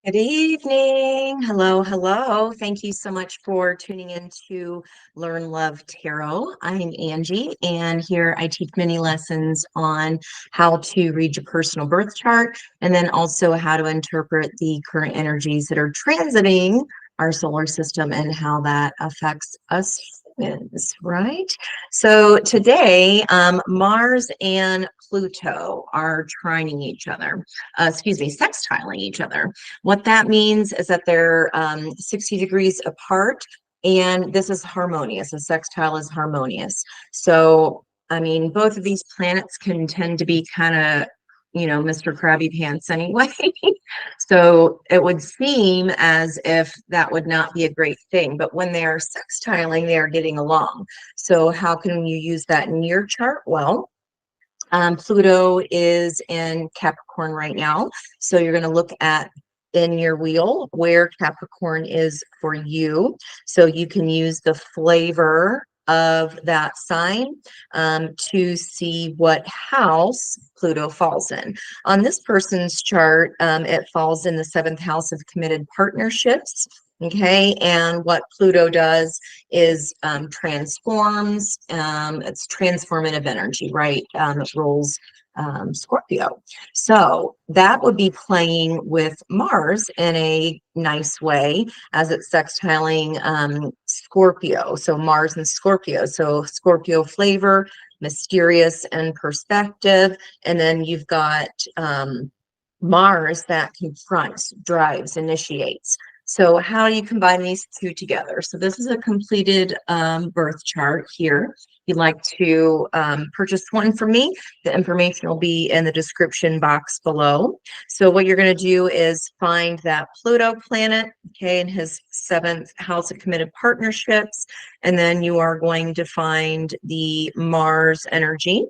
Good evening. Hello, hello. Thank you so much for tuning in to Learn Love Tarot. I'm Angie, and here I teach many lessons on how to read your personal birth chart and then also how to interpret the current energies that are transiting our solar system and how that affects us humans, right? So today, Mars and Pluto are trining each other, sextiling each other. What that means is that they're 60 degrees apart, and this is harmonious. A sextile is harmonious. So, I mean, both of these planets can tend to be kind of, Mr. Krabby Pants anyway. So it would seem as if that would not be a great thing. But when they are sextiling, they are getting along. So how can you use that in your chart? Well, Pluto is in Capricorn right now. So you're going to look at in your wheel where Capricorn is for you. So you can use the flavor of that sign to see what house Pluto falls in. On this person's chart, it falls in the seventh house of committed partnerships. Okay, and what Pluto does is transforms, it's transformative energy, right? It rules Scorpio. So that would be playing with Mars in a nice way as it's sextiling Scorpio. So Mars and Scorpio. So Scorpio flavor, mysterious and perspective. And then you've got Mars that confronts, drives, initiates. So how do you combine these two together? So this is a completed birth chart here. If you'd like to purchase one from me, the information will be in the description box below. So what you're going to do is find that Pluto planet, okay, in his seventh house of committed partnerships, and then you are going to find the Mars energy,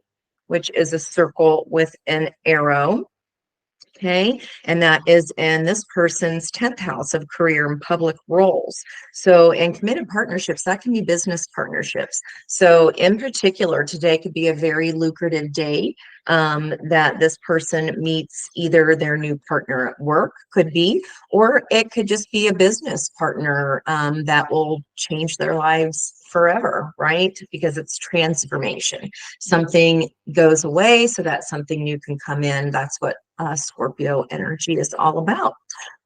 which is a circle with an arrow. Okay, and that is in this person's 10th house of career and public roles. So, in committed partnerships, that can be business partnerships. So, in particular, today could be a very lucrative day that this person meets either their new partner at work, could be, or it could just be a business partner that will change their lives forever, right? Because it's transformation. Something goes away so that something new can come in. That's what Scorpio energy is all about.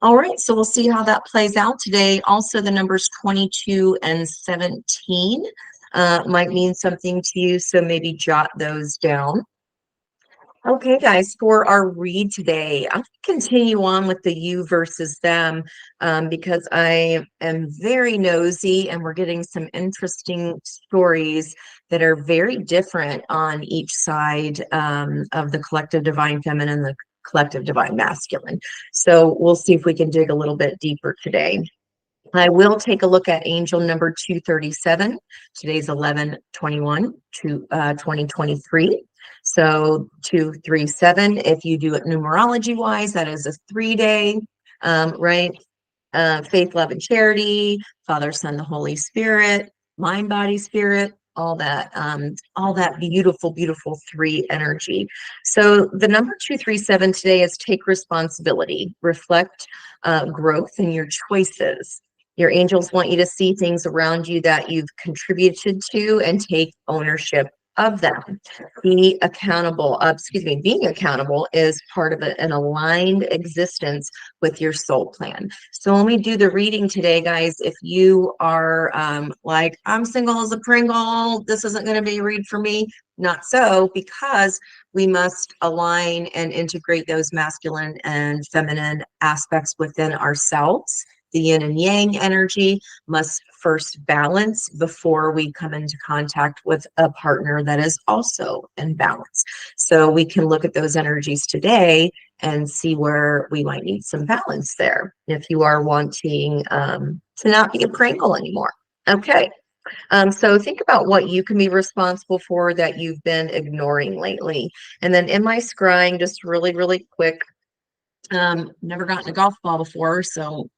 All right, so we'll see how that plays out today. Also, the numbers 22 and 17 might mean something to you, so maybe jot those down. Okay, guys, for our read today, I'll continue on with the you versus them because I am very nosy and we're getting some interesting stories that are very different on each side of the collective divine feminine and the collective divine masculine. So we'll see if we can dig a little bit deeper today. I will take a look at angel number 237. Today's 11/21 to 2023. So 237, if you do it numerology wise, that is a 3-day, right? Faith, love, and charity, Father, Son, the Holy Spirit, mind, body, spirit, all that beautiful, beautiful 3 energy. So the number 237 today is take responsibility, reflect growth in your choices. Your angels want you to see things around you that you've contributed to and take ownership of them. Being accountable is part of an aligned existence with your soul plan. So when we do the reading today, guys, if you are like, I'm single as a Pringle, this isn't going to be a read for me, not so, because we must align and integrate those masculine and feminine aspects within ourselves. The yin and yang energy must first balance before we come into contact with a partner that is also in balance. So we can look at those energies today and see where we might need some balance there if you are wanting to not be a Pringle anymore. Okay. So think about what you can be responsible for that you've been ignoring lately. And then in my scrying, just really, really quick, never gotten a golf ball before, so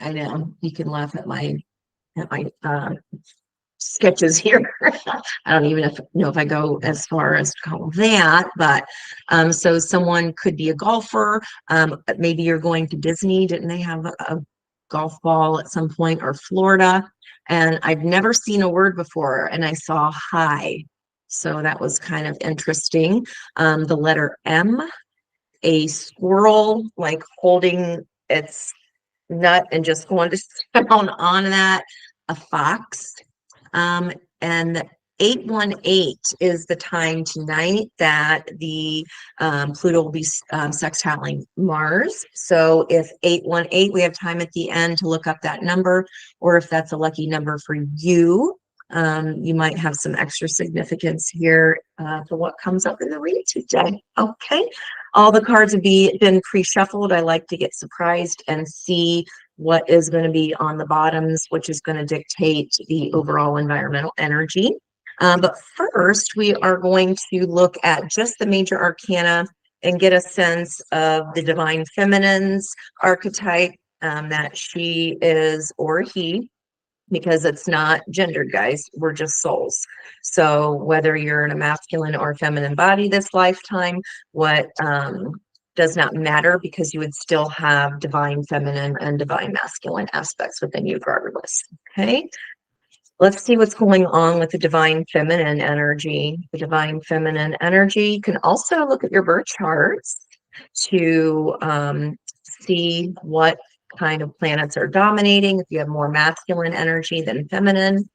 I know you can laugh at my sketches here. I don't even know if I go as far as to call that, but so someone could be a golfer. Maybe you're going to Disney. Didn't they have a golf ball at some point, or Florida? And I've never seen a word before, and I saw high. So that was kind of interesting. The letter M, a squirrel like holding its nut and just going to down on that, a fox. Um, and 818 is the time tonight that the Pluto will be sextiling Mars. So if 818, we have time at the end to look up that number, or if that's a lucky number for you. You might have some extra significance here for what comes up in the read today. Okay. All the cards have been pre-shuffled. I like to get surprised and see what is going to be on the bottoms, which is going to dictate the overall environmental energy. But first, we are going to look at just the major arcana and get a sense of the divine feminine's archetype, that she is or he, because it's not gendered, guys. We're just souls. So whether you're in a masculine or feminine body this lifetime, what does not matter, because you would still have divine feminine and divine masculine aspects within you regardless. Okay. Let's see what's going on with the divine feminine energy. The divine feminine energy, you can also look at your birth charts to see what kind of planets are dominating. If you have more masculine energy than feminine,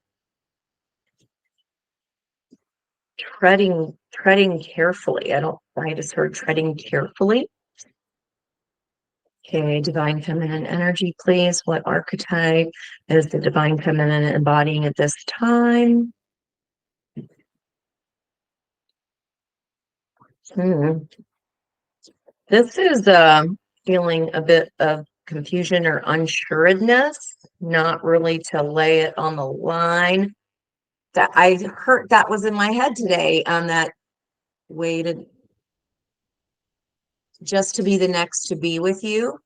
treading carefully. I just heard treading carefully. Okay, divine feminine energy, please. What archetype is the divine feminine embodying at this time? This is feeling a bit of confusion or unsureness, not really to lay it on the line. That I heard that was in my head today, on that way to just to be the next to be with you.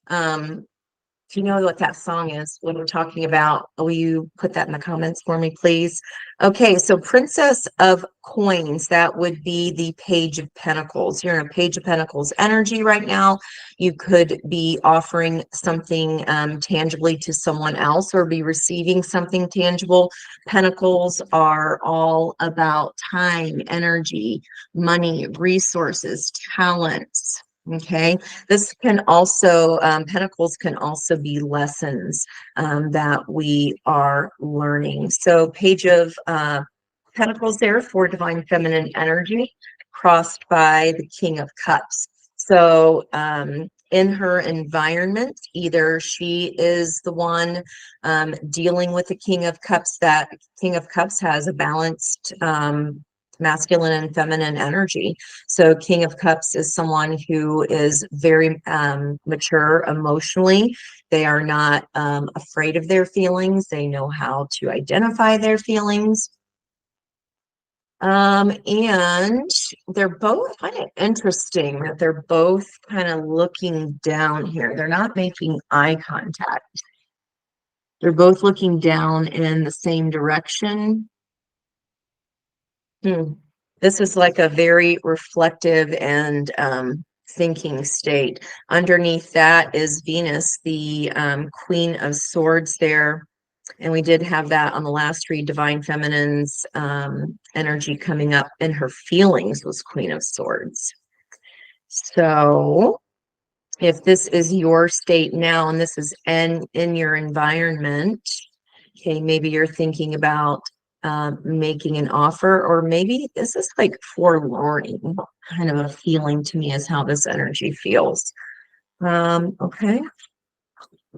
If you know what that song is, what we're talking about, will you put that in the comments for me, please? Okay, so Princess of Coins, that would be the Page of Pentacles. You're in a Page of Pentacles energy right now. You could be offering something tangibly to someone else, or be receiving something tangible. Pentacles are all about time, energy, money, resources, talents. Okay, this can also, Pentacles can also be lessons that we are learning. So Page of Pentacles there for divine feminine energy, crossed by the King of Cups. So in her environment, either she is the one dealing with the King of Cups. That King of Cups has a balanced masculine and feminine energy. So King of Cups is someone who is very mature emotionally. They are not afraid of their feelings. They know how to identify their feelings. And they're both kind of interesting that they're both kind of looking down here. They're not making eye contact. They're both looking down in the same direction. This is like a very reflective and thinking state. Underneath that is Venus, the Queen of Swords there. And we did have that on the last read, Divine Feminine's energy coming up, and her feelings was Queen of Swords. So if this is your state now, and this is in your environment, okay, maybe you're thinking about making an offer, or maybe this is like forlorning kind of a feeling to me, is how this energy feels. Okay.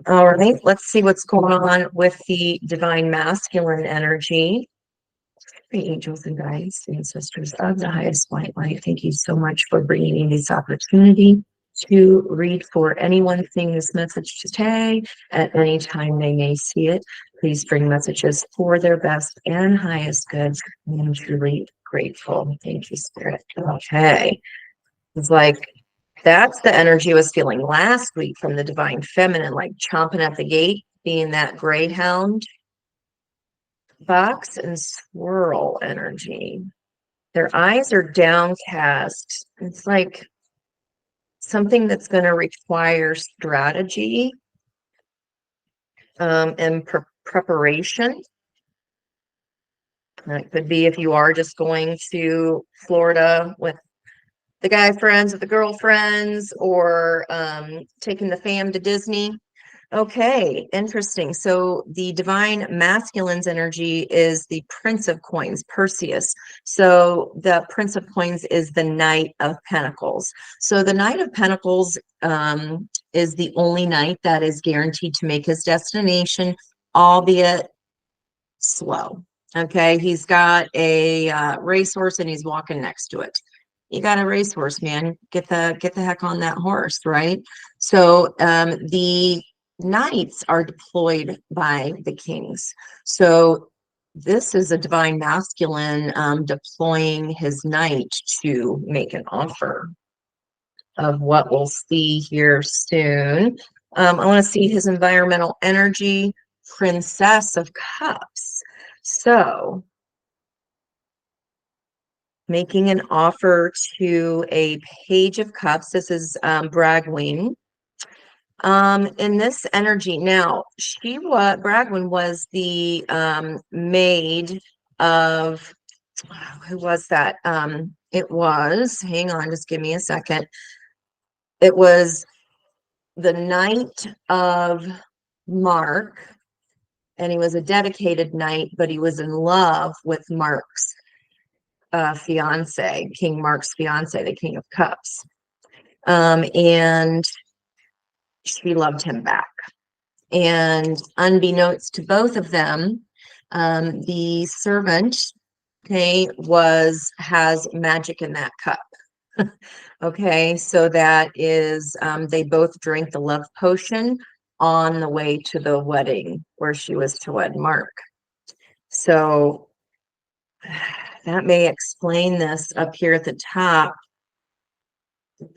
All right, let's see what's going on with the divine masculine energy. The angels and guides, ancestors of the highest white light, thank you so much for bringing me this opportunity to read for anyone seeing this message today. At any time they may see it, please bring messages for their best and highest good. I'm truly grateful. Thank you, Spirit. Okay. It's like, that's the energy I was feeling last week from the divine feminine, like chomping at the gate, being that greyhound. Box and swirl energy. Their eyes are downcast. It's like something that's going to require strategy and preparation. It could be if you are just going to Florida with the guy friends or the girlfriends, or taking the fam to Disney. Okay, interesting. So the divine masculine's energy is the Prince of Coins, Perseus. So the Prince of Coins is the Knight of Pentacles. So the Knight of Pentacles is the only knight that is guaranteed to make his destination, albeit slow. Okay, he's got a racehorse and he's walking next to it. You got a racehorse, man. Get the heck on that horse, right? So the knights are deployed by the kings. So this is a divine masculine deploying his knight to make an offer of what we'll see here soon. I want to see his environmental energy, Princess of Cups. So making an offer to a Page of Cups. This is Bragwing. In this energy, now Bragwin was the maid of, who was that? It was, hang on, just give me a second. It was the knight of Mark, and he was a dedicated knight, but he was in love with Mark's fiance, King Mark's fiance, the King of Cups. And she loved him back. And unbeknownst to both of them, the servant, okay, has magic in that cup. Okay, so that is, they both drank the love potion on the way to the wedding where she was to wed Mark. So that may explain this up here at the top.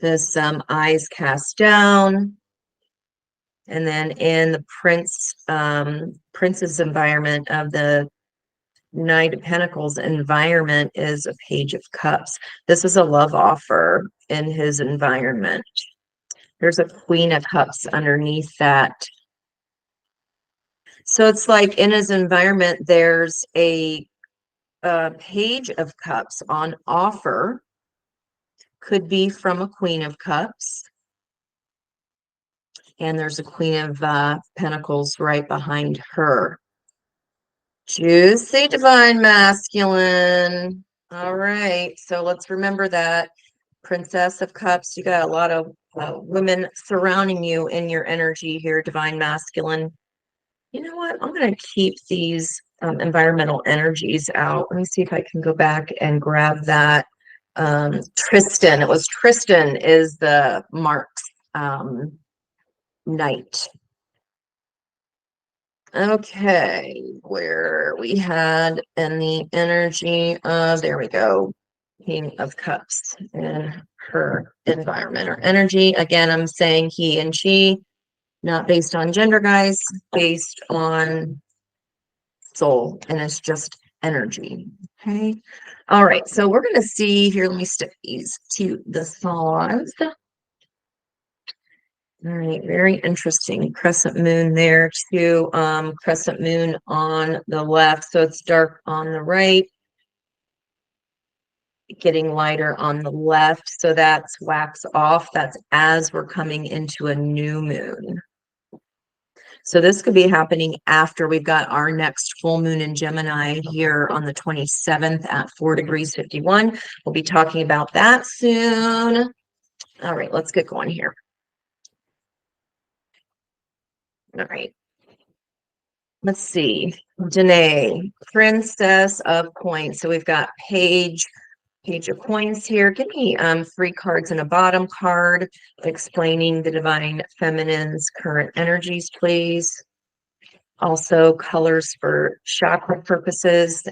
This eyes cast down, and then in the prince's environment of the Knight of Pentacles environment is a Page of Cups. This is a love offer in his environment. There's a Queen of Cups underneath that. So it's like in his environment, there's a Page of Cups on offer. Could be from a Queen of Cups. And there's a Queen of Pentacles right behind her. Juicy divine masculine. All right, so let's remember that. Princess of Cups, you got a lot of women surrounding you in your energy here, divine masculine. You know what? I'm going to keep these environmental energies out. Let me see if I can go back and grab that. Tristan. It was Tristan is the Mark's knight. Okay, where we had in the energy of, there we go, King of Cups in her environment or energy. Again, I'm saying he and she, not based on gender, guys, based on soul, and it's just energy. Okay. All right, so we're going to see here. Let me stick these to the sides. All right, very interesting. Crescent moon there too. Crescent moon on the left, so it's dark on the right, getting lighter on the left. So that's wax off. That's as we're coming into a new moon. So this could be happening after we've got our next full moon in Gemini here on the 27th at 4 degrees 51. We'll be talking about that soon. All right, let's get going here. All right. Let's see. Danae, Princess of Coins. So we've got Page of Coins here. Give me 3 cards and a bottom card explaining the divine feminine's current energies, please. Also colors for chakra purposes.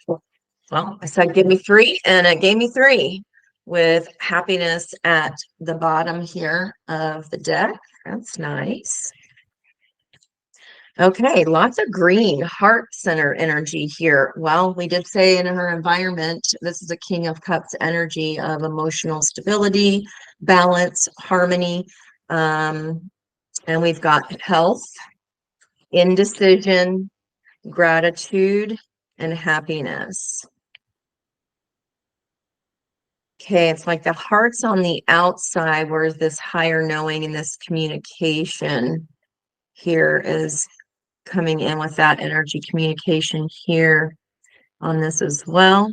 Well, I said give me 3, and it gave me 3 with happiness at the bottom here of the deck. That's nice. Okay, lots of green, heart center energy here. Well, we did say in her environment, this is a King of Cups energy of emotional stability, balance, harmony. Um, and we've got health, indecision, gratitude, and happiness. Okay, it's like the heart's on the outside, whereas this higher knowing and this communication here is coming in with that energy communication here on this as well.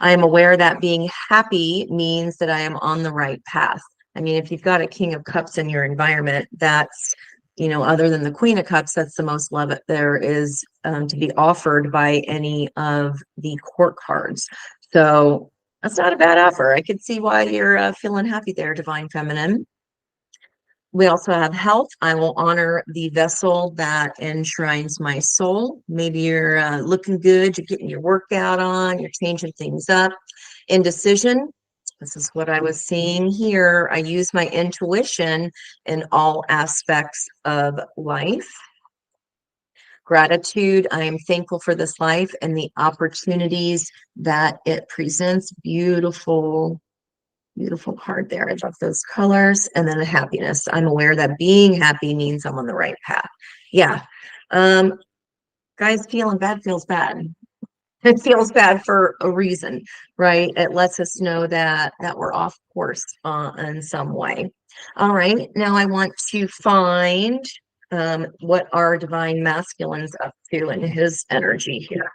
I am aware that being happy means that I am on the right path. I mean, if you've got a King of Cups in your environment, that's, other than the Queen of Cups, that's the most love there is to be offered by any of the court cards. So that's not a bad offer. I could see why you're feeling happy there, Divine Feminine. We also have health. I will honor the vessel that enshrines my soul. Maybe you're looking good, you're getting your workout on, you're changing things up. Indecision. This is what I was seeing here. I use my intuition in all aspects of life. Gratitude. I am thankful for this life and the opportunities that it presents. Beautiful, beautiful card there. I love those colors. And then the happiness. I'm aware that being happy means I'm on the right path. Yeah. Guys, feeling bad feels bad. It feels bad for a reason, right? It lets us know that we're off course in some way. All right. Now I want to find what our divine masculine's up to in his energy here.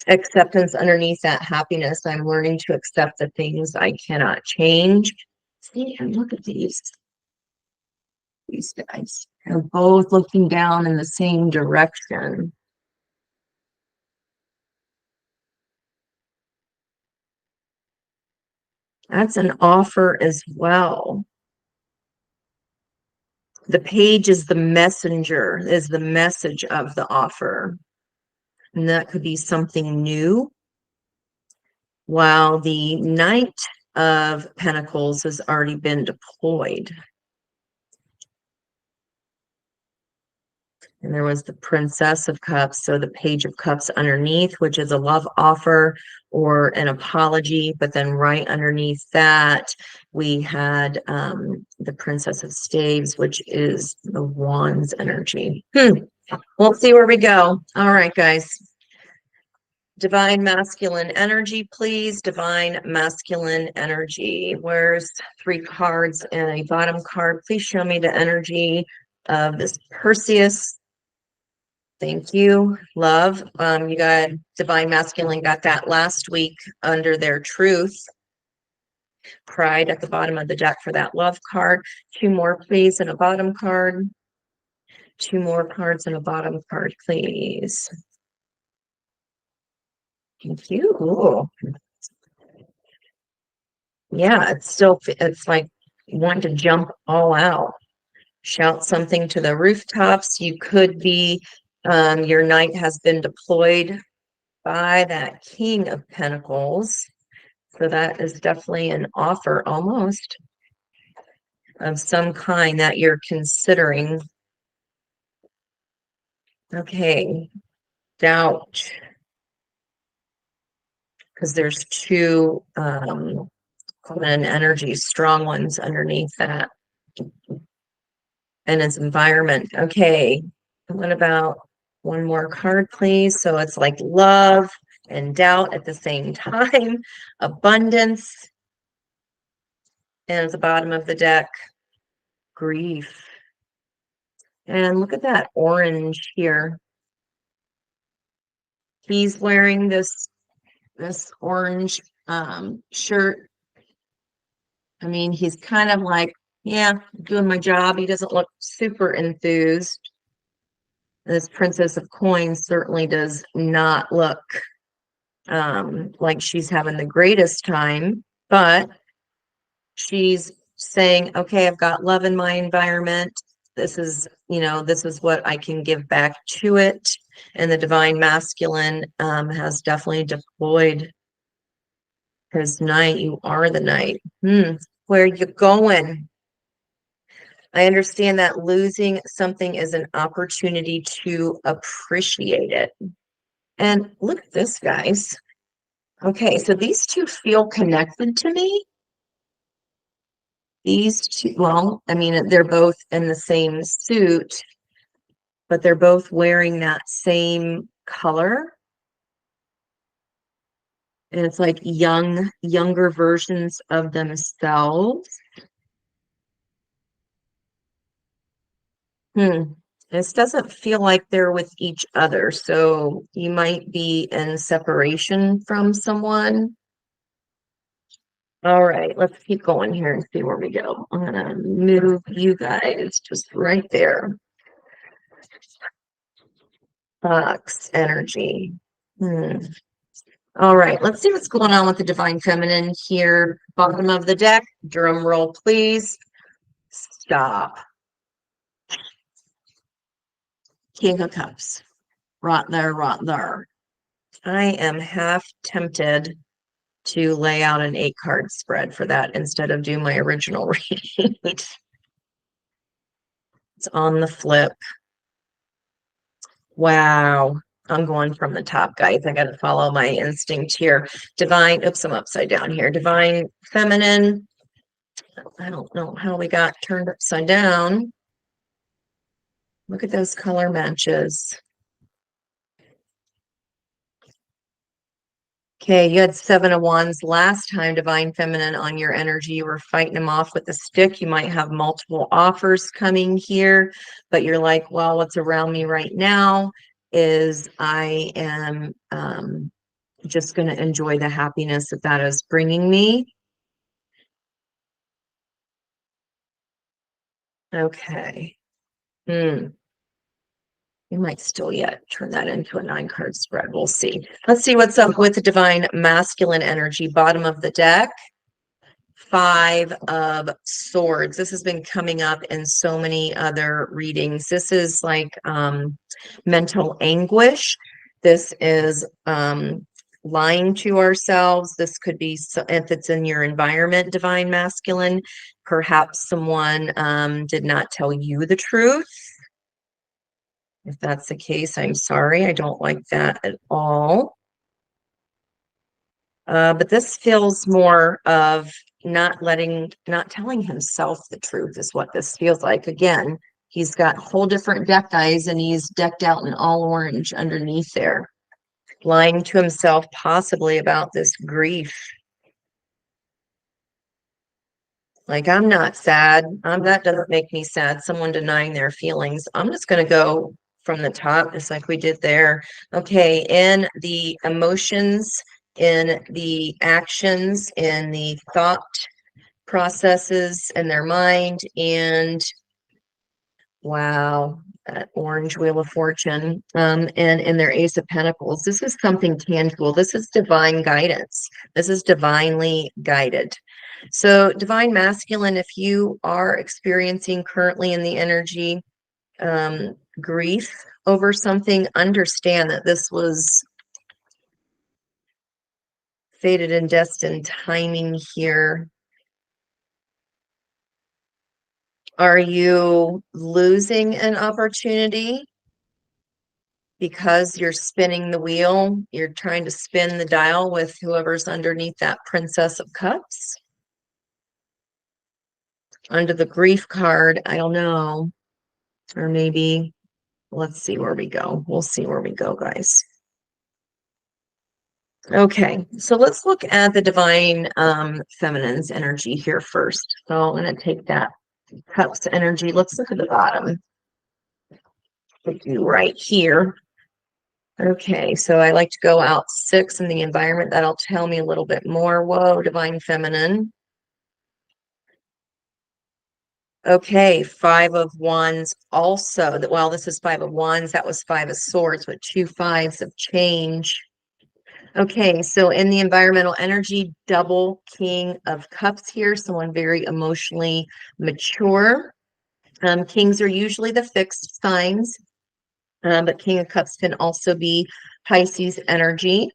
Acceptance underneath that happiness. I'm learning to accept the things I cannot change. See, and look at these guys. They're both looking down in the same direction. That's an offer as well. The page is the messenger, is the message of the offer. And that could be something new. While the Knight of Pentacles has already been deployed. And there was the Princess of Cups, so the Page of Cups underneath, which is a love offer or an apology. But then right underneath that, we had the Princess of Staves, which is the Wands energy. We'll see where we go. All right, guys. Divine masculine energy, please. Divine masculine energy. Where's 3 cards and a bottom card? Please show me the energy of this Perseus. Thank you. Love. You got divine masculine, got that last week under their truth. Pride at the bottom of the deck for that love card. 2 more, please, and a bottom card. 2 more cards and a bottom card, please. Thank you. Ooh. Yeah, it's like wanting to jump all out. Shout something to the rooftops. You could be, your knight has been deployed by that King of Pentacles. So that is definitely an offer almost of some kind that you're considering. Okay, doubt. Because there's 2 feminine energies, strong ones underneath that. And its environment. Okay, what about 1 more card, please? So it's like love and doubt at the same time, abundance, and at the bottom of the deck, grief. And look at that orange here. He's wearing this orange shirt. I mean, he's kind of like, yeah, doing my job. He doesn't look super enthused. This Princess of Coins certainly does not look like she's having the greatest time, but she's saying, okay, I've got love in my environment. This is, this is what I can give back to it. And the divine masculine has definitely deployed his knight. You are the knight. Where are you going? I understand that losing something is an opportunity to appreciate it. And look at this, guys. Okay, so these two feel connected to me. These two, well, I mean, they're both in the same suit, but they're both wearing that same color. And it's like younger versions of themselves. Hmm. This doesn't feel like they're with each other. So you might be in separation from someone. All right, let's keep going here and see where we go. I'm gonna move you guys just right there. Fox energy. Hmm. All right, let's see what's going on with the divine feminine here. Bottom of the deck, drum roll, please. Stop. King of Cups. Right there, right there. I am half tempted to lay out an 8-card spread for that instead of do my original read. It's on the flip. Wow. I'm going from the top, guys. I got to follow my instinct here. Divine, oops, I'm upside down here. Divine feminine. I don't know how we got turned upside down. Look at those color matches. Okay, you had 7 of Wands last time, divine feminine on your energy. You were fighting them off with a stick. You might have multiple offers coming here, but you're like, well, what's around me right now is I am just going to enjoy the happiness that is bringing me. Okay. You might still yet turn that into a 9-card spread. We'll see. Let's see what's up with the divine masculine energy. Bottom of the deck. 5 of Swords. This has been coming up in so many other readings. This is like mental anguish. This is lying to ourselves. This could be, if it's in your environment, divine masculine, perhaps someone did not tell you the truth. If that's the case, I'm sorry. I don't like that at all. But this feels more of not telling himself the truth is what this feels like. Again, he's got whole different deck eyes and he's decked out in all orange underneath there. Lying to himself possibly about this grief. Like, I'm not sad. That doesn't make me sad. Someone denying their feelings. I'm just going to go from the top, just like we did there. Okay, in the emotions, in the actions, in the thought processes in their mind, and wow, that orange Wheel of Fortune, and in their Ace of Pentacles. This is something tangible. This is divine guidance. This is divinely guided. So divine masculine, if you are experiencing currently in the energy grief over something, understand that this was fated and destined timing here. Are you losing an opportunity because you're spinning the wheel? You're trying to spin the dial with whoever's underneath that Princess of Cups? Under the grief card, I don't know. Or maybe, let's see where we go. We'll see where we go, guys. Okay, so let's look at the divine feminine's energy here first. So I'm going to take that Cups energy. Let's look at the bottom. Put you right here. Okay, so I like to go out 6 in the environment. That'll tell me a little bit more. Whoa, divine feminine. Okay, 5 of Wands also. Well, this is 5 of Wands. That was 5 of Swords with 2 5s of change. Okay, so in the environmental energy, double King of Cups here. Someone very emotionally mature. Kings are usually the fixed signs, but King of Cups can also be Pisces energy.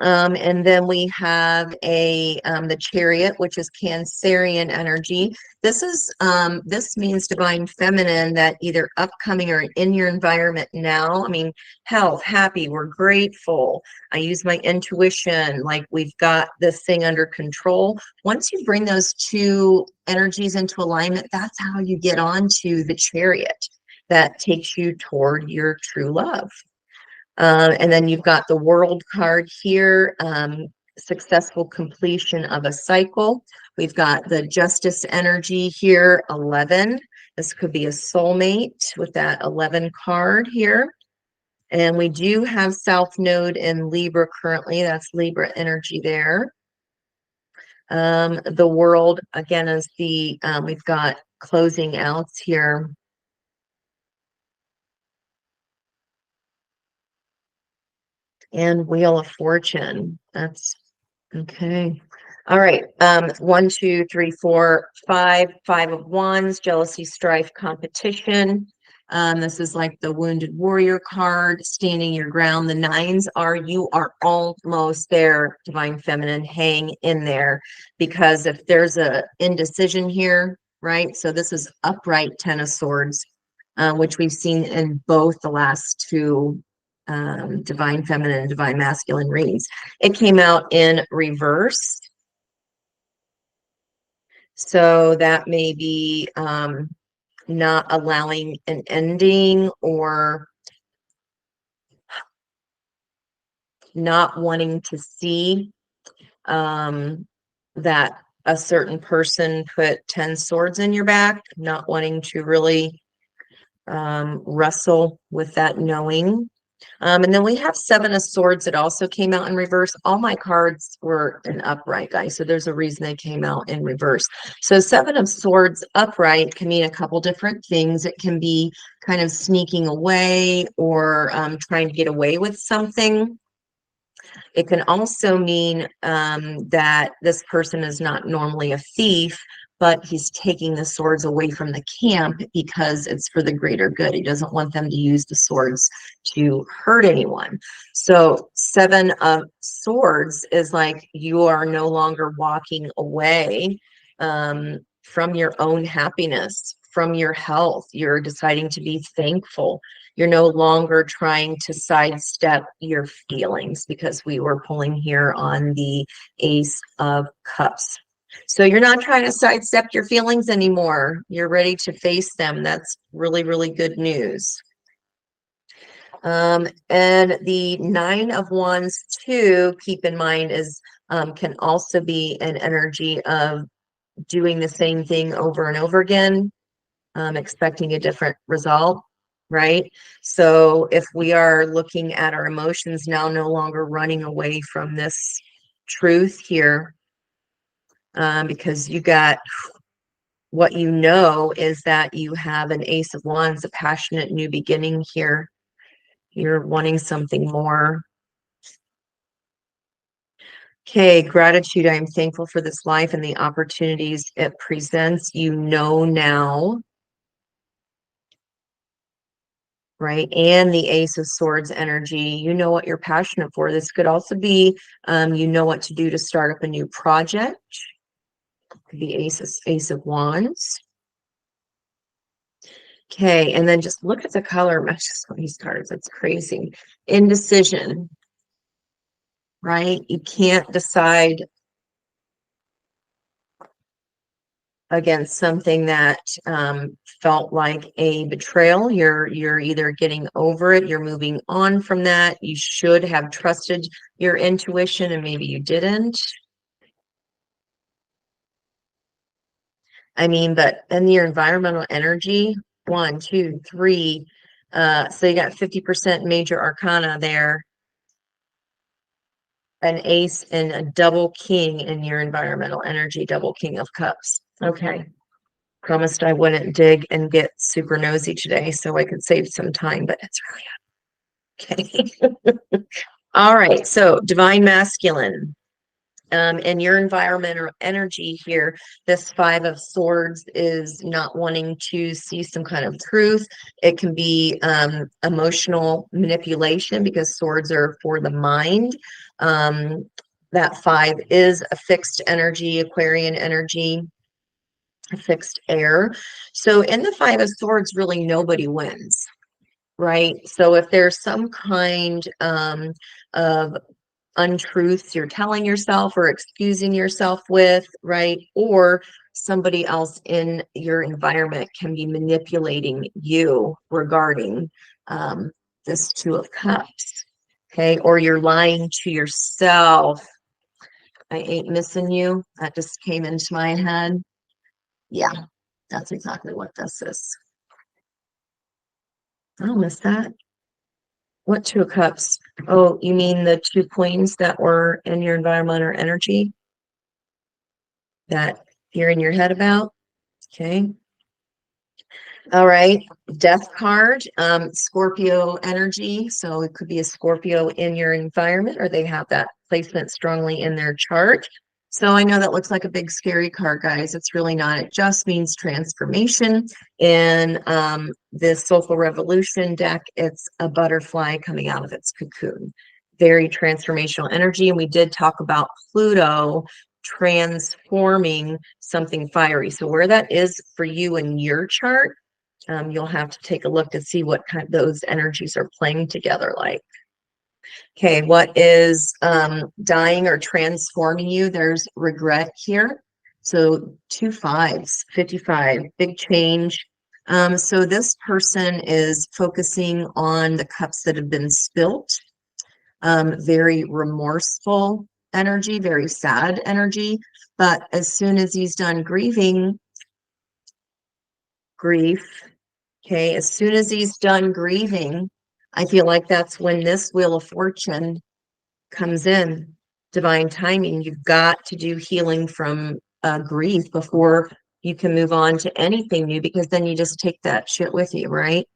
And then we have the chariot, which is Cancerian energy. This means divine feminine, that either upcoming or in your environment now. I mean, health, happy, we're grateful. I use my intuition, like we've got this thing under control. Once you bring those two energies into alignment, that's how you get onto the chariot that takes you toward your true love. And then you've got the world card here, successful completion of a cycle. We've got the justice energy here, 11. This could be a soulmate with that 11 card here. And we do have South Node in Libra currently. That's Libra energy there. The world, again, is we've got closing outs here. And Wheel of Fortune. That's okay. All right. 1, 2, 3, 4, 5. 5 of Wands, jealousy, strife, competition. This is like the Wounded Warrior card, standing your ground. The 9s are, you are almost there, Divine Feminine. Hang in there, because if there's a indecision here, right? So this is upright 10 of Swords, which we've seen in both the last two divine feminine and divine masculine readings. It came out in reverse. So that may be not allowing an ending, or not wanting to see that a certain person put 10 swords in your back, not wanting to really wrestle with that knowing. And then we have 7 of Swords that also came out in reverse. All my cards were in upright, guys, so there's a reason they came out in reverse. So 7 of Swords upright can mean a couple different things. It can be kind of sneaking away, or trying to get away with something. It can also mean that this person is not normally a thief, but he's taking the swords away from the camp because it's for the greater good. He doesn't want them to use the swords to hurt anyone. So 7 of Swords is like you are no longer walking away from your own happiness, from your health. You're deciding to be thankful. You're no longer trying to sidestep your feelings, because we were pulling here on the Ace of Cups. So you're not trying to sidestep your feelings anymore. You're ready to face them. That's really, really good news. And the 9 of Wands too, keep in mind, is can also be an energy of doing the same thing over and over again, expecting a different result, right? So if we are looking at our emotions now, no longer running away from this truth here, because you got what you know is that you have an Ace of Wands, a passionate new beginning here. You're wanting something more. Okay, gratitude. I am thankful for this life and the opportunities it presents. You know now, right? And the Ace of Swords energy. You know what you're passionate for. This could also be, you know what to do to start up a new project. The Ace of Wands. Okay, and then just look at the color matches on these cards. That's crazy. Indecision, right? You can't decide against something that felt like a betrayal. You're either getting over it, you're moving on from that. You should have trusted your intuition, and maybe you didn't. I mean, but in your environmental energy, 1, 2, 3. So you got 50% major arcana there, an ace and a double king in your environmental energy, double king of cups. Okay. Promised I wouldn't dig and get super nosy today so I could save some time, but it's really okay. All right. So divine masculine. And your environment or energy here, this Five of Swords is not wanting to see some kind of truth. It can be emotional manipulation because swords are for the mind. That five is a fixed energy, Aquarian energy, a fixed air. So in the Five of Swords, really nobody wins, right? So if there's some kind of untruths you're telling yourself or excusing yourself with, right? Or somebody else in your environment can be manipulating you regarding um, this Two of Cups, okay? Or you're lying to yourself. I ain't missing you. That just came into my head. Yeah, that's exactly what this is. I don't miss that. What Two of Cups? Oh, you mean the two queens that were in your environment or energy that you're in your head about? Okay. All right. Death card, Scorpio energy. So it could be a Scorpio in your environment, or they have that placement strongly in their chart. So I know that looks like a big scary card, guys. It's really not. It just means transformation. In this Soulful Revolution deck, it's a butterfly coming out of its cocoon. Very transformational energy. And we did talk about Pluto transforming something fiery. So where that is for you in your chart, you'll have to take a look to see what kind of those energies are playing together like. Okay, what is dying or transforming you? There's regret here. So two fives, 55, big change. So this person is focusing on the cups that have been spilt. Very remorseful energy, very sad energy. But as soon as he's done grieving, grief, okay, as soon as he's done grieving, I feel like that's when this Wheel of Fortune comes in. Divine timing. You've got to do healing from grief before you can move on to anything new, because then you just take that shit with you, right?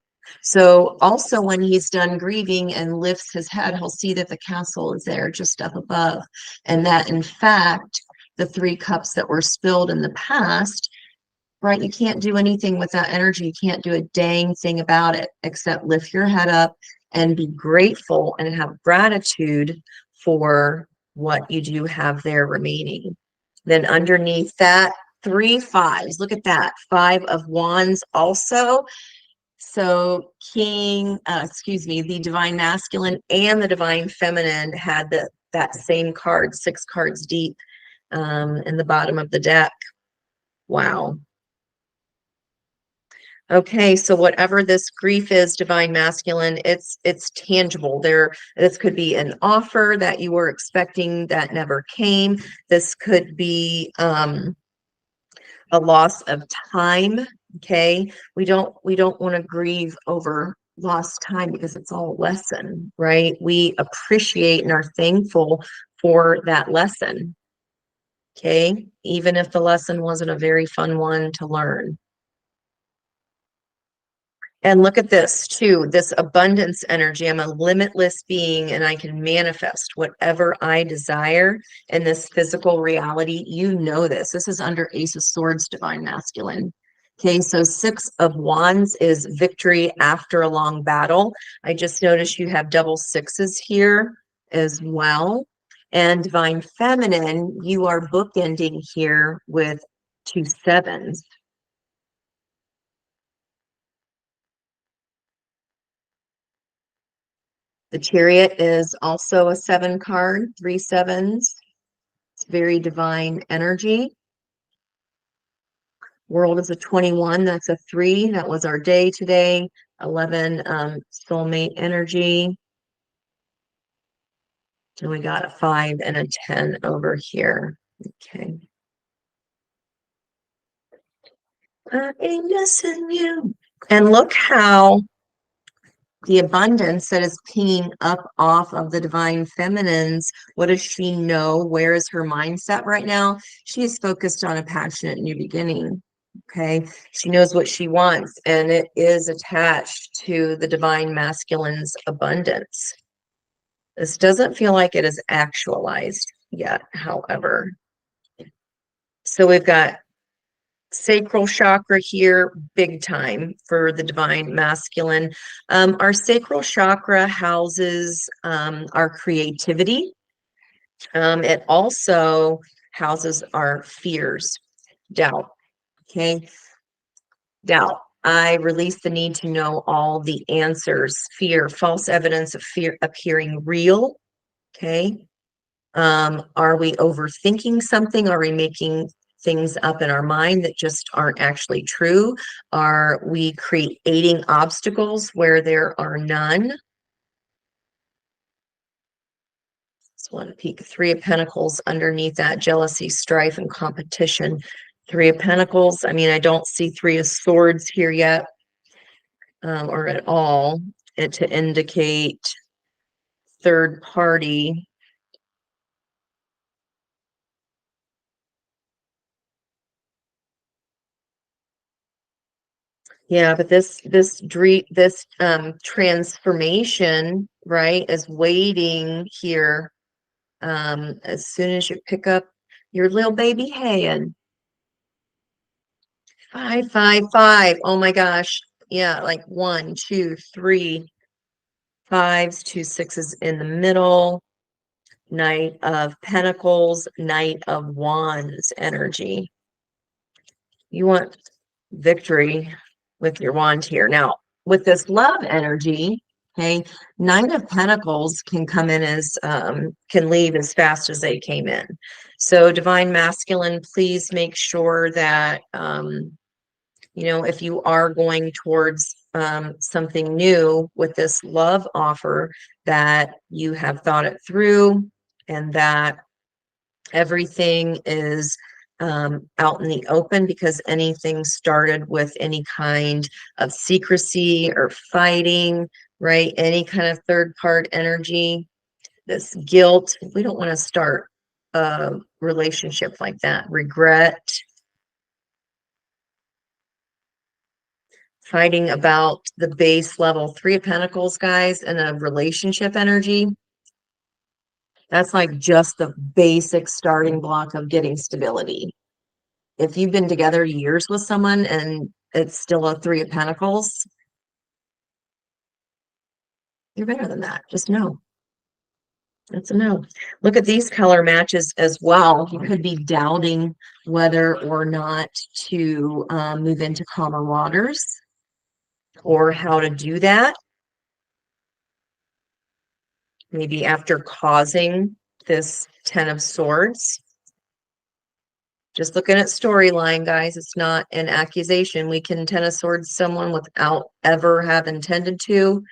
So also when he's done grieving and lifts his head, he'll see that the castle is there just up above. And that in fact, the three cups that were spilled in the past, right? You can't do anything with that energy. You can't do a dang thing about it except lift your head up and be grateful and have gratitude for what you do have there remaining. Then underneath that, three fives. Look at that. Five of Wands also. So the Divine Masculine and the Divine Feminine had that same card, six cards deep in the bottom of the deck. Wow. Okay, so whatever this grief is, Divine Masculine, it's tangible. This could be an offer that you were expecting that never came. This could be a loss of time. Okay, we don't want to grieve over lost time because it's all a lesson, right? We appreciate and are thankful for that lesson. Okay, even if the lesson wasn't a very fun one to learn. And look at this too, this abundance energy. I'm a limitless being and I can manifest whatever I desire in this physical reality. You know this. This is under Ace of Swords, Divine Masculine. Okay, so Six of Wands is victory after a long battle. I just noticed you have double sixes here as well. And Divine Feminine, you are bookending here with two sevens. The Chariot is also a seven card, three sevens. It's very divine energy. World is a 21. That's a three. That was our day today. 11, soulmate energy. And we got a 5 and a 10 over here. Okay. I ain't missing you. And look how the abundance that is pinging up off of the Divine Feminines. What does she know? Where is her mindset right now? She is focused on a passionate new beginning. Okay. She knows what she wants, and it is attached to the Divine Masculine's abundance. This doesn't feel like it is actualized yet, however. So we've got sacral chakra here, big time for the divine masculine. Our sacral chakra houses our creativity. It also houses our fears, doubt. Okay, doubt. I release the need to know all the answers. Fear, false evidence of fear appearing real. Okay. Are we overthinking something? Are we making things up in our mind that just aren't actually true? Are we creating obstacles where there are none? Just want to peek. Three of Pentacles underneath that, jealousy, strife, and competition. Three of Pentacles. I mean, I don't see Three of Swords here yet, or at all, to indicate third party. Yeah, but this transformation, right, is waiting here. As soon as you pick up your little baby hand. 555. Oh my gosh. Yeah, like one, two, three fives, two sixes in the middle. Knight of Pentacles, Knight of Wands energy. You want victory with your wand here. Now, with this love energy, okay, Nine of Pentacles can come in as, can leave as fast as they came in. So divine masculine, please make sure that, you know, if you are going towards something new with this love offer, that you have thought it through and that everything is out in the open, because anything started with any kind of secrecy or fighting, right? Any kind of third part energy, this guilt, we don't want to start a relationship like that. Regret, fighting about the base level. Three of Pentacles, guys, and a relationship energy. That's like just the basic starting block of getting stability. If you've been together years with someone and it's still a Three of Pentacles, you're better than that. Just know. That's a no. Look at these color matches as well. You could be doubting whether or not to move into calmer waters or how to do that. Maybe after causing this Ten of Swords. Just looking at storyline, guys. It's not an accusation. We can Ten of Swords someone without ever have intended to,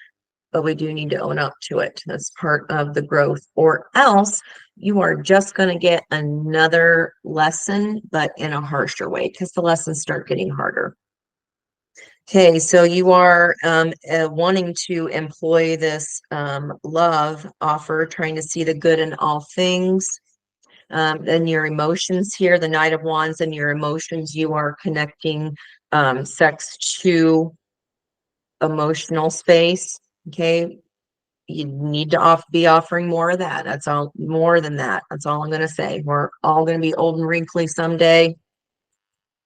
but we do need to own up to it. That's part of the growth, or else you are just going to get another lesson, but in a harsher way, because the lessons start getting harder. Okay, so you are wanting to employ this love offer, trying to see the good in all things. Then your emotions here, the Knight of Wands, and your emotions, you are connecting sex to emotional space. Okay, you need to be offering more of that. That's all, more than that. That's all I'm going to say. We're all going to be old and wrinkly someday.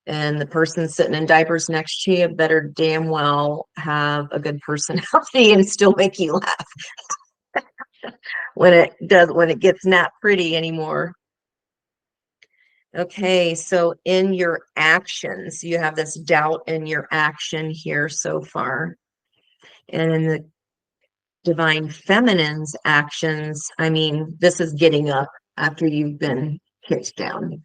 And the person sitting in diapers next to you better damn well have a good personality and still make you laugh when it gets not pretty anymore. Okay, so in your actions, you have this doubt in your action here so far. And in the divine feminine's actions, I mean, this is getting up after you've been kicked down.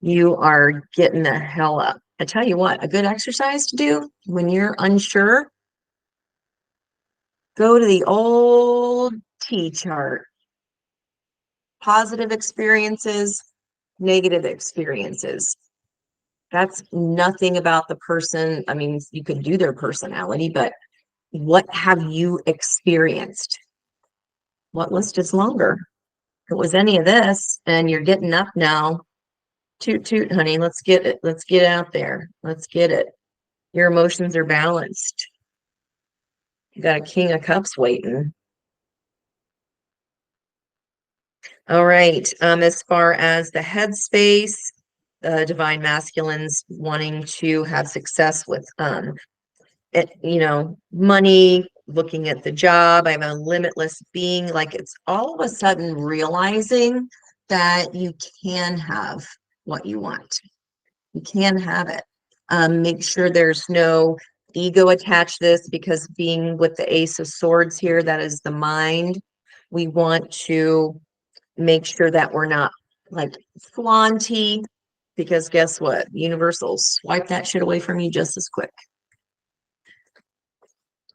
You are getting the hell up. I tell you what, a good exercise to do when you're unsure, go to the old T chart. Positive experiences, negative experiences. That's nothing about the person. I mean, you could do their personality, but what have you experienced? What list is longer? If it was any of this and you're getting up now, toot toot, honey, let's get it. Let's get out there. Let's get it. Your emotions are balanced. You got a King of Cups waiting. All right. As far as the headspace, divine masculines wanting to have success with money, looking at the job. I have a limitless being. Like it's all of a sudden realizing that you can have what you want. You can have it. Make sure there's no ego attached to this because being with the Ace of Swords here, that is the mind. We want to make sure that we're not like flaunty because guess what? Universal swipe that shit away from you just as quick.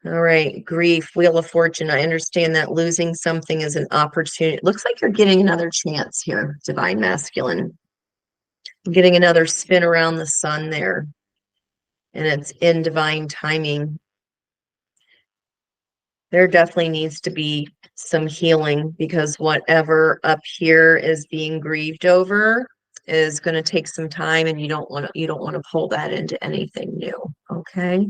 All right, grief, Wheel of Fortune. I understand that losing something is an opportunity. It looks like you're getting another chance here, Divine Masculine. Getting another spin around the sun there, and it's in divine timing. There definitely needs to be some healing because whatever up here is being grieved over is going to take some time, and you don't want to pull that into anything new. Okay.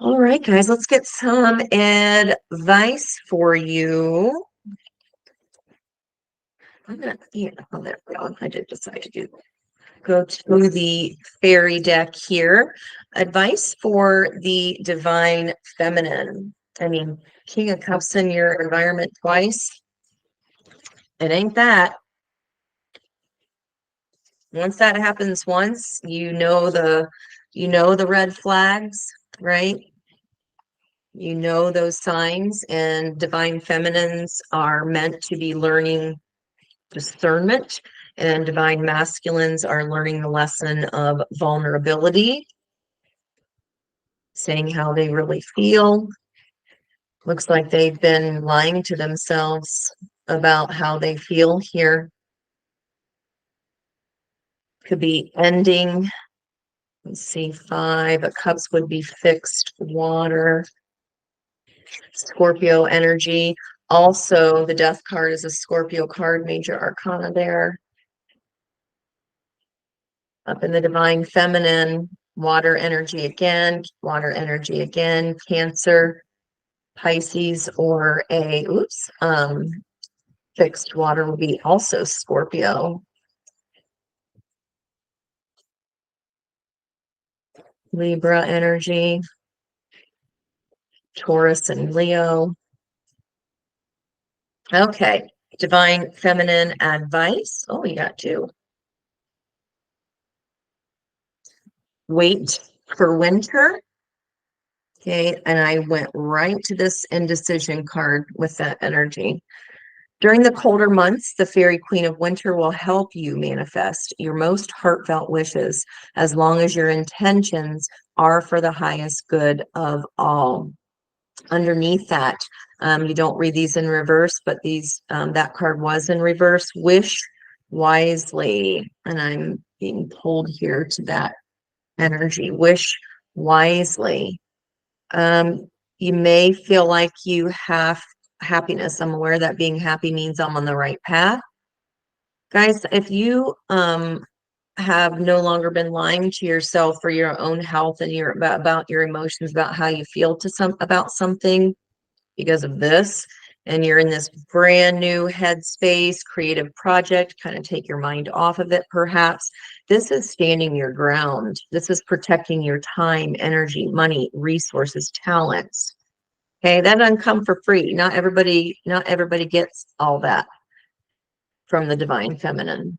All right, guys, let's get some advice for you. Oh, there we go. I did decide to go to the fairy deck here. Advice for the divine feminine. I mean, King of Cups in your environment twice. It ain't that. Once that happens once, you know the red flags, right? You know those signs, and divine feminines are meant to be learning discernment, and divine masculines are learning the lesson of vulnerability, saying how they really feel. Looks like they've been lying to themselves about how they feel here. Could be ending. Let's see, 5 of Cups would be fixed water. Scorpio energy. Also, the Death card is a Scorpio card, major arcana there. Up in the divine feminine, water energy again, Cancer, Pisces, or fixed water will be also Scorpio. Libra energy, Taurus and Leo. Okay, divine feminine advice. Oh, we got 2. Wait for winter. Okay, and I went right to this indecision card with that energy. During the colder months, the fairy queen of winter will help you manifest your most heartfelt wishes as long as your intentions are for the highest good of all. Underneath that, you don't read these in reverse, but that card was in reverse. Wish wisely, and I'm being pulled here to that energy. Wish wisely. You may feel like you have happiness. I'm aware that being happy means I'm on the right path. Guys, if you have no longer been lying to yourself for your own health and about your emotions, about how you feel about something because of this, and you're in this brand new headspace, creative project, kind of take your mind off of it, perhaps. This is standing your ground. This is protecting your time, energy, money, resources, talents. Okay, that doesn't come for free. Not everybody gets all that from the divine feminine,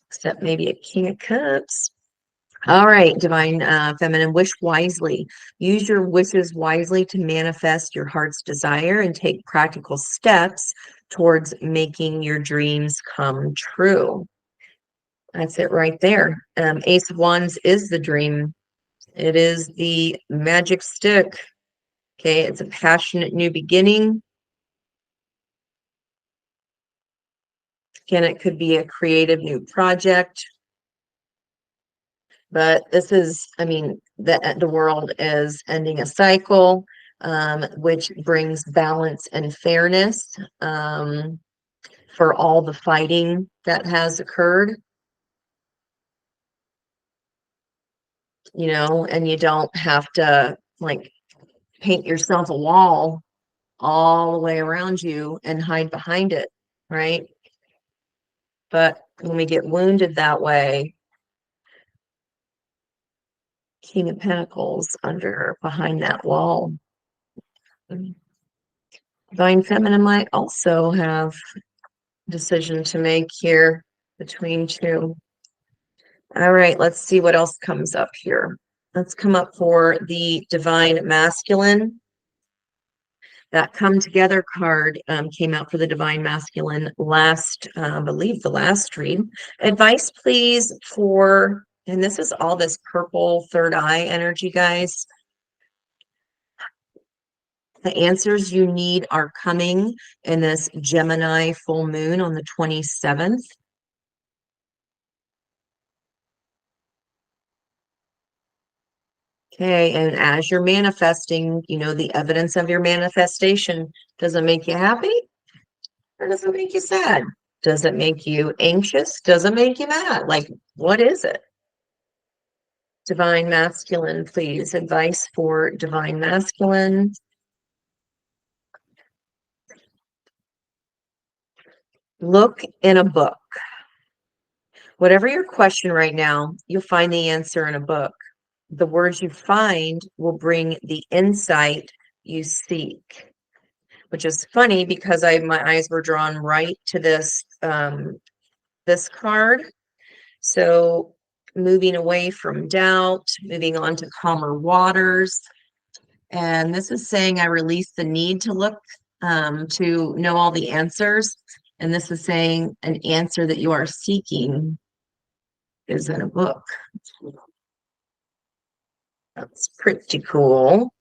except maybe a King of Cups. All right, divine feminine, wish wisely. Use your wishes wisely to manifest your heart's desire and take practical steps towards making your dreams come true. That's it right there. Ace of Wands is the dream. It is the magic stick. Okay, it's a passionate new beginning. Again, it could be a creative new project. But this is, I mean, the world is ending a cycle, which brings balance and fairness for all the fighting that has occurred. And you don't have to like paint yourself a wall all the way around you and hide behind it, right? But when we get wounded that way, King of Pentacles under behind that wall. Divine Feminine might also have a decision to make here between two. All right, let's see what else comes up here. Let's come up for the Divine Masculine. That Come Together card came out for the Divine Masculine last, I believe the last read. Advice, please, for, and this is all this purple third eye energy, guys. The answers you need are coming in this Gemini full moon on the 27th. Okay, and as you're manifesting, you know, the evidence of your manifestation, does it make you happy or does it make you sad? Does it make you anxious? Does it make you mad? Like, what is it? Divine Masculine, please. Advice for Divine Masculine. Look in a book. Whatever your question right now, you'll find the answer in a book. The words you find will bring the insight you seek, which is funny because my eyes were drawn right to this this card. So moving away from doubt, moving on to calmer waters. And this is saying I release the need to look to know all the answers. And this is saying an answer that you are seeking is in a book. That's pretty cool.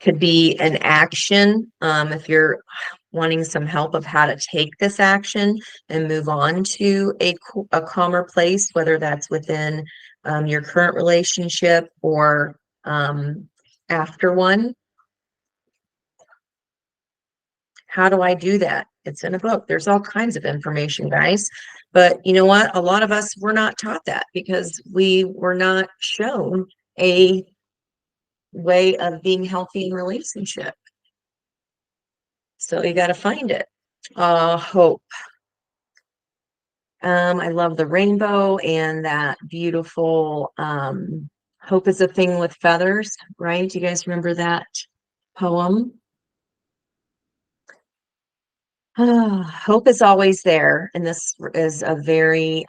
Could be an action if you're wanting some help of how to take this action and move on to a calmer place, whether that's within your current relationship or after one. How do I do that? It's in a book. There's all kinds of information, guys. But you know what? A lot of us were not taught that because we were not shown a way of being healthy in relationship. So you got to find it. Hope. I love the rainbow and that beautiful hope is a thing with feathers, right? Do you guys remember that poem? Hope is always there. And this is a very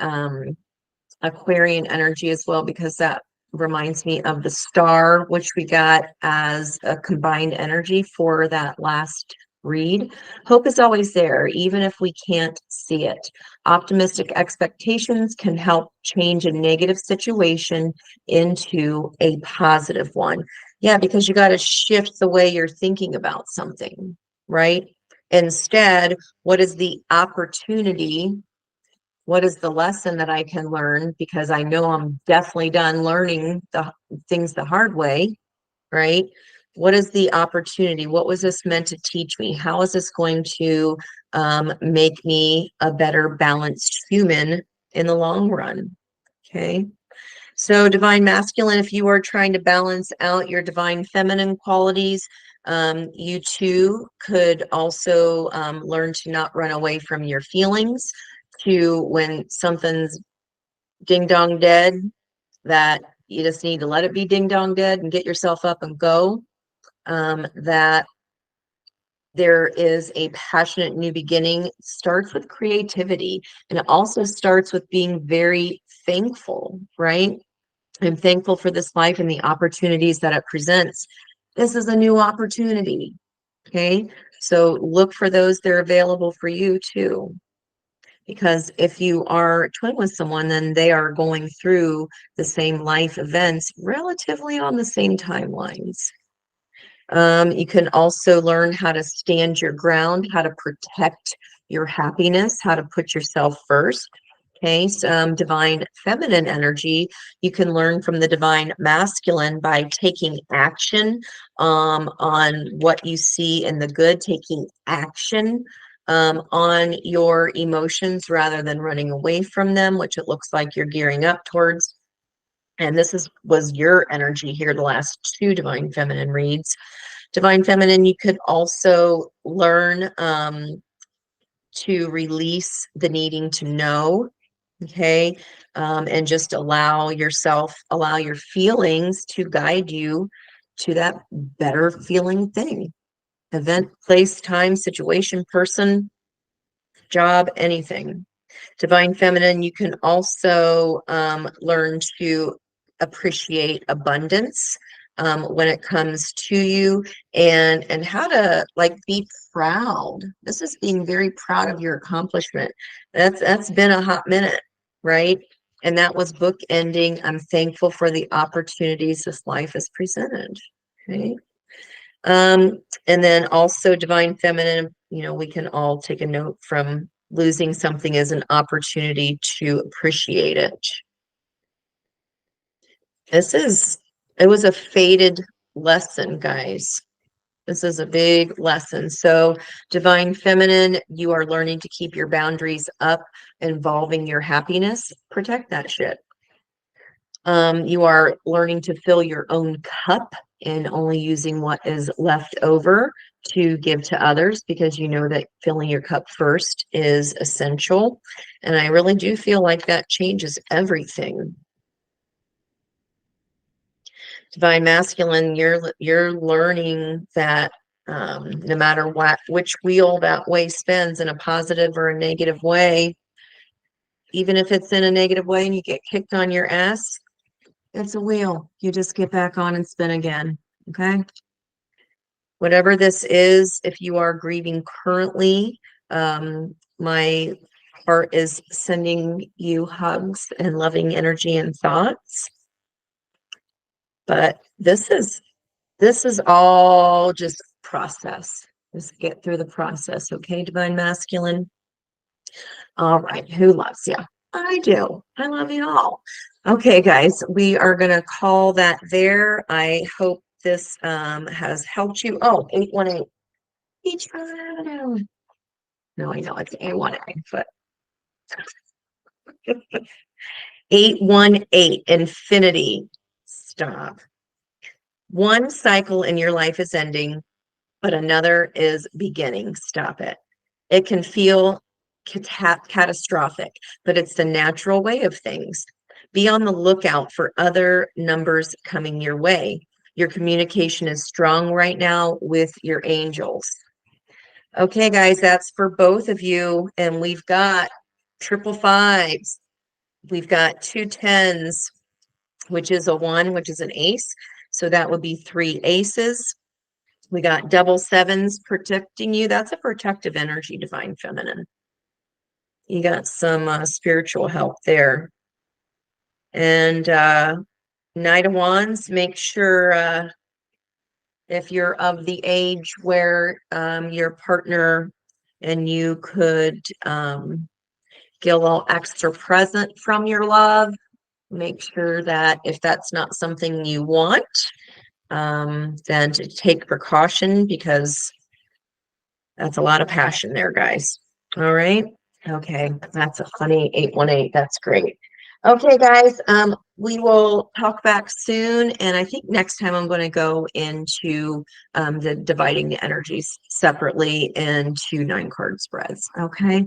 Aquarian energy as well, because that reminds me of the star, which we got as a combined energy for that last read. Hope is always there, even if we can't see it. Optimistic expectations can help change a negative situation into a positive one. Yeah, because you got to shift the way you're thinking about something, right? Instead, what is the opportunity? What is the lesson that I can learn? Because I know I'm definitely done learning the things the hard way, right? What is the opportunity? What was this meant to teach me? How is this going to make me a better balanced human in the long run? Okay. So divine masculine, if you are trying to balance out your divine feminine qualities, you too could also learn to not run away from your feelings, to when something's ding dong dead, that you just need to let it be ding dong dead and get yourself up and go. That there is a passionate new beginning. It starts with creativity, and it also starts with being very thankful, right? I'm thankful for this life and the opportunities that it presents. This is a new opportunity. Okay. So look for those. They're available for you too. Because if you are twin with someone, then they are going through the same life events relatively on the same timelines. You can also learn how to stand your ground, how to protect your happiness, how to put yourself first. Okay, some divine feminine energy you can learn from the divine masculine by taking action on what you see in the good, taking action on your emotions rather than running away from them, which it looks like you're gearing up towards. And this was your energy here, the last two divine feminine reads. Divine Feminine, you could also learn to release the needing to know, okay? And just allow yourself, allow your feelings to guide you to that better feeling thing. Event, place, time, situation, person, job, anything. Divine Feminine, you can also learn to appreciate abundance when it comes to you, and how to like be proud. This is being very proud of your accomplishment. That's been a hot minute, right? And that was book ending. I'm thankful for the opportunities this life has presented. Okay. And then also Divine Feminine, you know, we can all take a note from losing something as an opportunity to appreciate it. It was a fated lesson, guys. This is a big lesson. So, Divine Feminine, you are learning to keep your boundaries up, involving your happiness. Protect that shit. You are learning to fill your own cup and only using what is left over to give to others, because you know that filling your cup first is essential. And I really do feel like that changes everything. Divine Masculine, you're learning that no matter which wheel that way spins, in a positive or a negative way, even if it's in a negative way and you get kicked on your ass, it's a wheel. You just get back on and spin again. Okay. Whatever this is, if you are grieving currently, my heart is sending you hugs and loving energy and thoughts. But this is all just process. Just get through the process. Okay, Divine Masculine. All right. Who loves you? I do. I love you all. Okay, guys, we are going to call that there. I hope this has helped you. Oh, 818. Each one. No, I know it's A18, but 818, infinity. Stop. One cycle in your life is ending, but another is beginning. Stop it. It can feel catastrophic, but it's the natural way of things. Be on the lookout for other numbers coming your way. Your communication is strong right now with your angels. Okay, guys, that's for both of you. And we've got triple fives. We've got 2 10s, which is a 1, which is an ace. So that would be 3 aces. We got double 7s protecting you. That's a protective energy, Divine Feminine. You got some spiritual help there. And Knight of Wands, make sure if you're of the age where your partner and you could get a little extra present from your love, make sure that if that's not something you want, then to take precaution, because that's a lot of passion there, guys. All right. Okay. That's a funny 818. That's great. Okay, guys. We will talk back soon. And I think next time I'm going to go into the dividing the energies separately into 9-card spreads. Okay.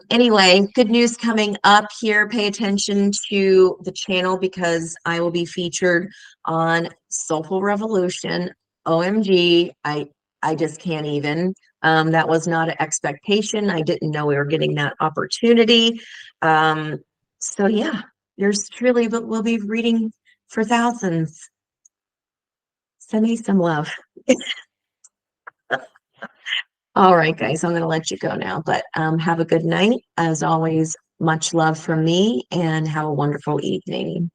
Anyway, good news coming up here. Pay attention to the channel, because I will be featured on Soulful Revolution. OMG, I just can't even. That was not an expectation. I didn't know we were getting that opportunity. So yeah, there's truly, but we'll be reading for thousands. Send me some love. All right, guys, I'm going to let you go now, but have a good night. As always, much love from me, and have a wonderful evening.